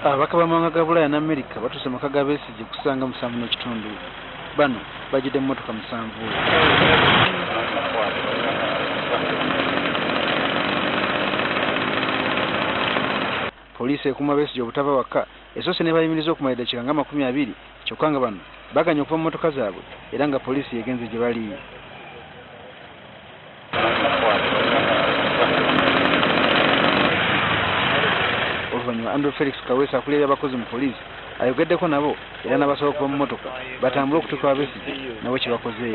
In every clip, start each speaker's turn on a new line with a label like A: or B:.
A: Ababaka b'amawanga ga Bulaaya n'Amerika batuuse mu maka ga Besigye kusanga 7 n'ekitundu. Bano bagidde emmotoka 7. Poliisi ekuuma Besigye obutava waka esoose ne bayimiriza okumala eddakiika nga 20 kyokka nga bano baganya okuva mu mmotoka zaabwe era nga poliisi yegenze gye bali. Oluvannyuma Andrew Felix Kaweesa akulira abakozi mu poliisi ayogeddeko nabo era n'abasaba okuva mu mmotoka batambule okutuuka wa Besigye nabo kye bakoze.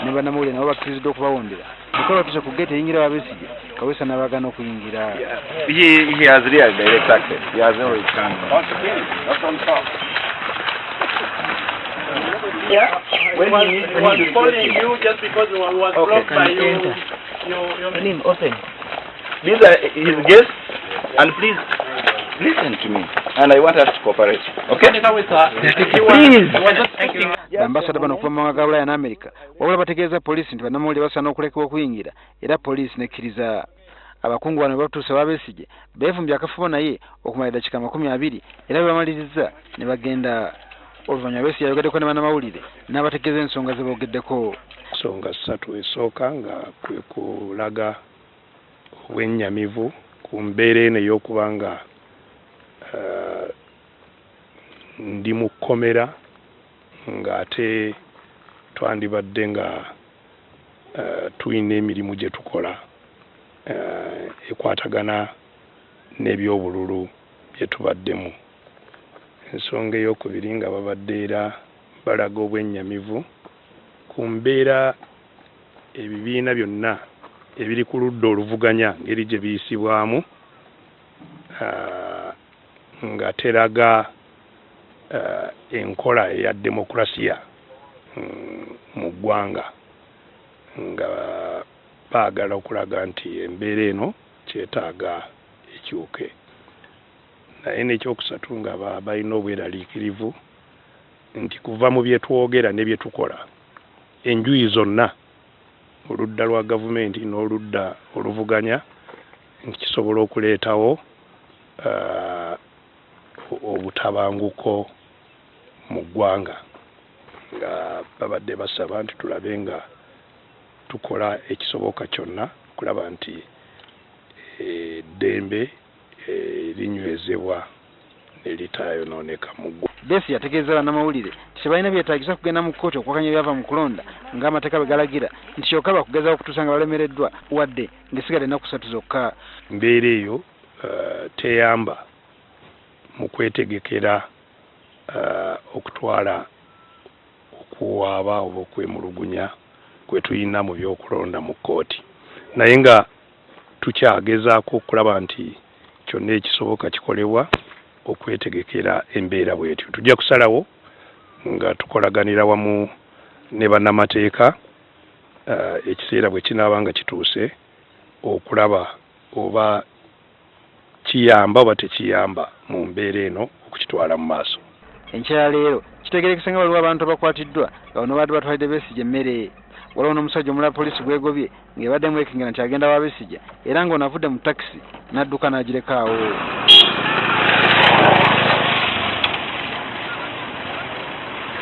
A: Ne bannamawulire nabo bakkiriziddwa okubawondera mukola otuse ku gate eyingira wa Besigye Kaweesa n'abagaana okuyingira.
B: He has real direct access. He has no return. That's on top.
C: Yeah. When he was calling you just because he was blocked by you.
B: Salim, open. These are his guests, and please listen to me. And I want us to cooperate. Okay? Please.
A: Bambasada bano okuva mu mawanga ga Bulaaya n'Amerika wabula bategeeza poliisi nti bannamawulire basaana okulekebwa okuyingira era poliisi nekkiriza. Abakungu bano batuuse wa Besigye beefumbye akafubo naye okumala eddakiika 20 era bebamaliriza ne bagenda. Oluvannyuma Besigye ayogeddeko ne bannamawulire n'abategeeza ensonga ze boogeddeko.
D: Ensonga 3 esooka nga kwe kulaga obwennyamivu ku mbeera eno ey'okuba nga ndi mu kkomera ng'ate twandibadde nga tulina emirimu gye tukola ekwatagana n'ebyobululu bye tubaddemu. Ensonga ey'okubiri nga babadde era balaga obwennyamivu ku mbeera ebibiina byonna ebiri ku ludda oluvuganya ngeri gye biyisibwamu nga teraga enkola eya demokrasiya mu ggwanga nga baagala okulaga nti embeera eno kyetaaga ekyuke. Naye n'ekyokusatu nga balina obweraliikirivu nti kuva mu bye twogera ne bye tukola enjuyi zonna oludda lwa gavumenti n'oludda oluvuganya nti kisobola okuleetawo obutabanguko mu ggwanga nga babadde basaba nti tulabe nga tukola ekisoboka kyonna okulaba nti eddembe linywezebwa ne litayonooneka mu ggwanga.
A: Besigye yategeeza bannamawulire nti tebalina byetaagisa kugenda mu kkooti okwakanya ebyava mu kulonda ng'amateeka bwe galagira nti kyokka bakugezaako okutuusa nga balemereddwa wadde ng'esigadde ennaku 3 zokka.
D: Mbeera eyo teyamba mu kwetegekera okutwala okuwaaba oba okwemulugunya kwe tulina mu byokulonda mu kkooti, naye nga tukyagezaako okulaba nti kyonna ekisoboka kikolebwa okwetegekera embeera bwetyo. Tujja kusalawo nga tukolaganira wamu ne bannamateeka ekiseera bwe kinaaba nga kituuse okulaba oba kiyamba oba tekiyamba mu mbeera eno okukitwala mu maaso.
A: Enkyala leero kitegerekese nga waliwo abantu abakwatiddwa nga bano baadde batwalidde Besigye emmere. Waliwo n'omusajja omulala poliisi gwegobye ng'ebaddemu ekingira nti agenda wa Besigye era ng'onavudde mu takisi n'adduka n'agireka awo.